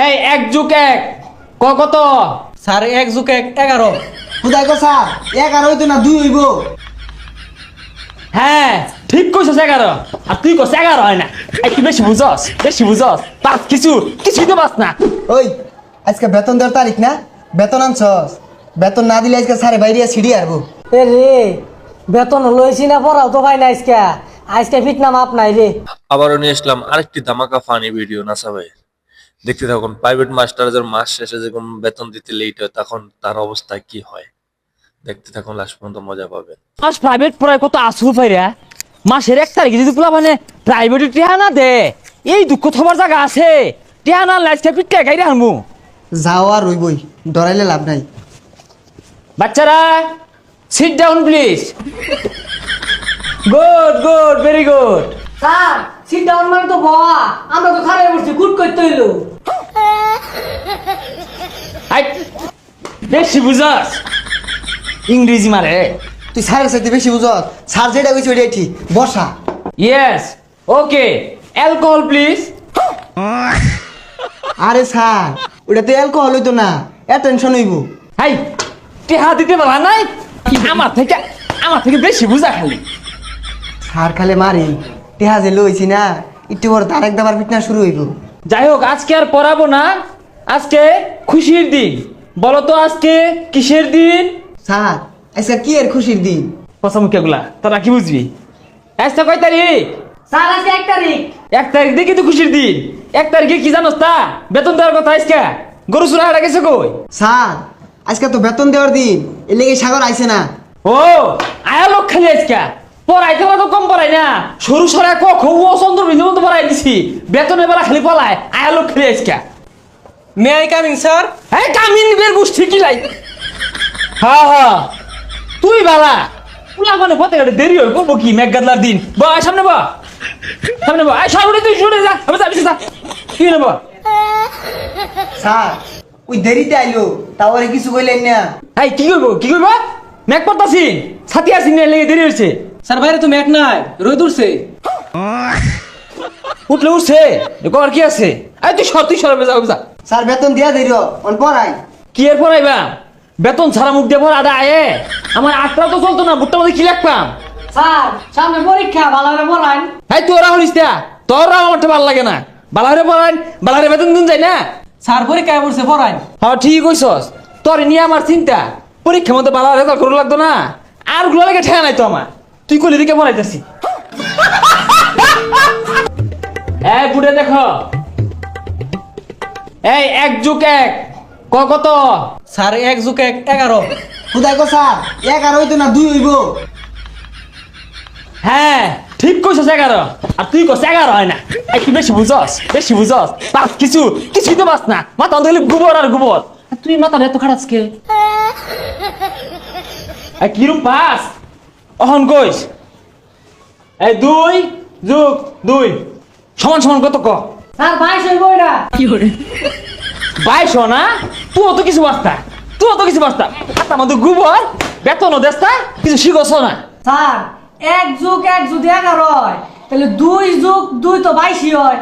এই 1+1 কত? স্যার 1+1 11। খুদাই কো স্যার 11 হইতো না 2 হইব। হ্যাঁ ঠিক কইছস 11 আর তুই কস 11 হয় না। এই তুই বেশি বুঝস পাস কিছুই তো পাস না। ওই আজকে বেতন দেওয়ার তারিখ না, বেতন আনছস? বেতন না দিলে আজকে স্যারে বাইরে সিঁড়ি আরবো। এ রে বেতন লইছি না পড়াও তো ভাই না আজকে ফিট নাম আপ নাই রে। আবারও নিয়ে আসলাম আরেকটি ধামাকা ফানি ভিডিও নাসা ভাই। দেখতে থাকুন প্রাইভেট মাস্টার যখন মাস শেষে যখন বেতন দিতে লেট হয় তখন তার অবস্থা কি হয়। দেখতে থাকুন লাস্ট পর্যন্ত মজা পাবেন। মাস প্রাইভেট পড়ায় কত আসল পাইরা মাসের 1 তারিখে যদি পোলা মানে প্রাইভেটে টিহা না দে এই দুঃখ থবার জায়গা আছে। টিহা না লাইসকে পিটকে গাইরে আনমু। যাও আর রইবই, ডরাইলে লাভ নাই। বাচ্চারা sit down please. Good very good. Sir sit down মানে তো বাবা আমরা তো খারাপ করছি গুড করতে হইলো। আই বেশি বুঝাস ইংরেজি মারে। তুই স্যারের সাথে বেশি বুঝত, স্যার যেটা কইছে ওইটাই ঠিক। বসা। Yes okay alcohol please. আরে স্যার ওটা তো অ্যালকোহল হইতো না, অ্যাটেনশন হইব। হাই টিহা দিতে পারা নাই আমার থেকে বেশি বুঝা খালি। স্যার খালে মারি টেহা যে লইছি না, একটু পর তার একবার ফিটনা শুরু হইব। যাই হোক আজকে আর পড়াবো না, আজকে খুশির দিন। বলো তো আজকে কিসের দিন? স্যার আজকে কি এর খুশির দিন? পছামুখিয়াগুলা তোরা কি বুঝবি? আজকে কয় তারিখ? স্যার আজকে 1 তারিখ। 1 তারিখ দেখি তো খুশির দিন। 1 তারিখে কি জানোস তা? বেতন দেওয়ার কথা আজকে। গরু চুরা হারা গেছে কই? স্যার আজকে তো বেতন দেওয়ার দিন, এর লেগে সাগর আইছে না। ও আয়া লোক খালি আজকে পড়াইতে পারা তো কম পড়াই না। সরু সরাই ক খ ও চন্দ্রবিন্দু মতো পড়াই দিছি। বেতন এবার খালি পলায় আয়া লোক খালি আজকে। May I coming sir? হ্যাঁ কামিন বের গোষ্ঠী কি লাই। হ্যাঁ তুই বালা পুলা মানে পথে ঘাটে দেরি হয় করবো কি মেঘগাদলার দিন। বা সামনে বা আয় সামনে তুই শুনে যা আমি যাবি যা কি নেব? স্যার ওই দেরিতে আইলো তাও আর কিছু কইলেন না। এই কি করবো মেঘ পড়তাছি ছাতি আসি না লেগে দেরি হয়েছে। স্যার বাইরে তো মেঘ নাই রোদ উঠছে। উঠছে কর কি আছে? এই তুই সরবে যা। স্যার বেতন দিয়া দেরি অন পড়াই। কি এর পড়াইবা? বেতন ছাড়া মুখ দিয়ে পড়া আয়ে আমার আটটা তো চলতো না বুটটা মধ্যে কি লাগতাম। স্যার সামনে পরীক্ষা ভালো করে পড়ান। এই তোরা হলিস তোরা আমারটা ভালো লাগে না। বালারে পড়ান বালারে বেতন দিন যায় না। স্যার পরীক্ষায় পড়ছে পড়ান। হ্যাঁ ঠিক কইছস। তোর নিয়ে আমার চিন্তা পরীক্ষার মধ্যে বালা রেজাল্ট করে লাগতো না। আর গুলো লাগে ঠেয়া নাই তো আমার। তুই কলি দিকে পড়াইতেছি। এই বুড়ে দেখো এই 1+1 কত? স্যার 1+1 11। খুদাই কো স্যার 11 হইতো না 2 হইব। হ্যাঁ ঠিক কইছস 11 আর তুই কস 11 হয় না। এই তুই বেশি বুঝস পাস কিছুই তো পাস না। মাথা অন্ধ গোবর আর গোবর। তুই মাথা এত খারাপ কে? এই কিরম পাস অহন কইস? এই 2+2 সমান কত ক? স্যার 22 হইব এটা। কি করে 22 না? তুই তো কিছু বাস্তা হাতের মধ্যে গোবর বেতনও দেস্তা কিছু শিখছ না। স্যার 1+1 যদি 11 হয় তাহলে 2+2 তো 22 হয়।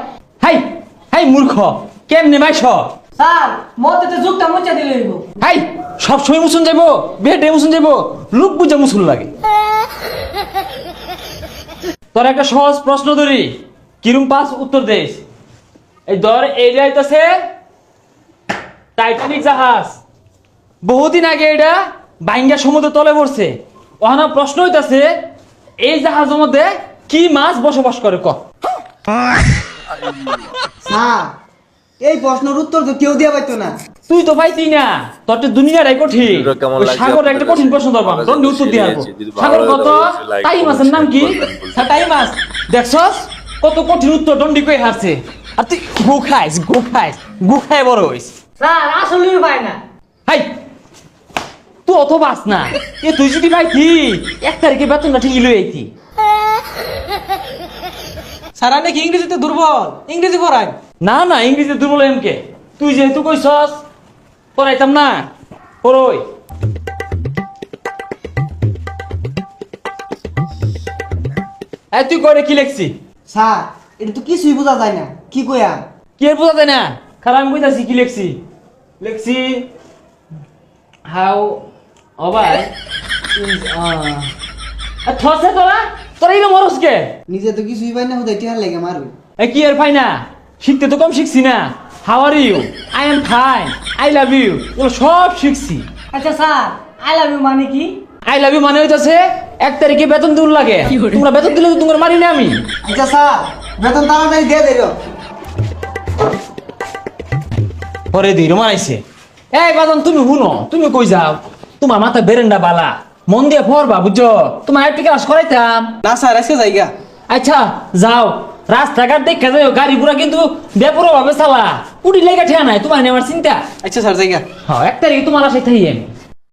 হাই মূর্খ কেমনে 22? স্যার মধ্যে তো যুগটা মুছে দিলে হইব। হাই সব সময় মুসুন যাইবো বেটে মুসুন যাইবো লোক বুঝে মুসুন লাগে। তোর একটা সহজ প্রশ্ন ধরি কিরম পাস উত্তর দেশ। এই ধর এই যাইতেছে টাইটানিক জাহাজ। বহুদিন আগে এটা বাইঙ্গা সমুদ্র তলে পড়ছে। ওখানে প্রশ্ন হইতাছে এই জাহাজের মধ্যে কি মাছ বসবাস করে ক? স্যার এই প্রশ্নের উত্তর তো কেউ দিয়া পাইতো না। তুই তো পাইতি না তোর তো দুনিয়াটাই কঠিন। ভিডিওটা কেমন লাগছে সাগর একটা কঠিন প্রশ্ন ধরবাম তোর উত্তর দিয়ে আসবো। সাগর কত? টাই মাছের নাম কি? টাই মাছ দেখছস কত কঠিন উত্তর দন্ডি কই হারছে। আর তুই গু খায় বড় হইস। স্যার আসলেই পায় না। হাই তুই অত বাস না এ তুই যদি পাইতি 1 তারিখে বেতনটা ঠিকই লই আইতি। স্যার আপনি কি ইংরেজিতে দুর্বল? ইংরেজি পড়ান। না ইংরেজিতে দুর্বল এমকে তুই যেহেতু কইছস পড়াইতাম না পড়ই। এই তুই করে কি লিখছি? স্যার এটা তো কিছুই বোঝা যায় না, কি কইয়া? কি এর বোঝা যায় না? খারাপ আমি কইতাছি কি লেখছি লেখছি হাউ অবাই থসে তোরা তোরা এই মরস কে নিজে তো কিছুই পাই না হুদাই টিহার লেগে মারবে এ কি আর পাই না শিখতে তো কম শিখছি না how are you I am fine I love you এগুলো সব শিখছি আচ্ছা স্যার আই লাভ ইউ মানে কি আই লাভ ইউ মানে হইতাছে 1 তারিখে বেতন দিউল লাগে তোমরা বেতন দিলে তো তোমার মারি না আমি আচ্ছা স্যার বেতন তাড়াতাড়ি দিয়ে দেরো পরে দিই মারাইছে এই বাদন তুমি শুনো তুমি কই যাও তোমার মাথা বেরেন্ডা বালা মন দিয়ে পড়বা বুঝছো তোমার একটু ক্লাস করাইতাম না স্যার আজকে যাইগা আচ্ছা যাও রাস্তাঘাট দেখে যাও গাড়ি পুরা কিন্তু বেপুরো ভাবে চালা উড়ি লেগে ঠিয়া নাই তোমার নেওয়ার চিন্তা আচ্ছা স্যার যাইগা হ্যাঁ 1 তারিখে তোমার আসাই থাই আমি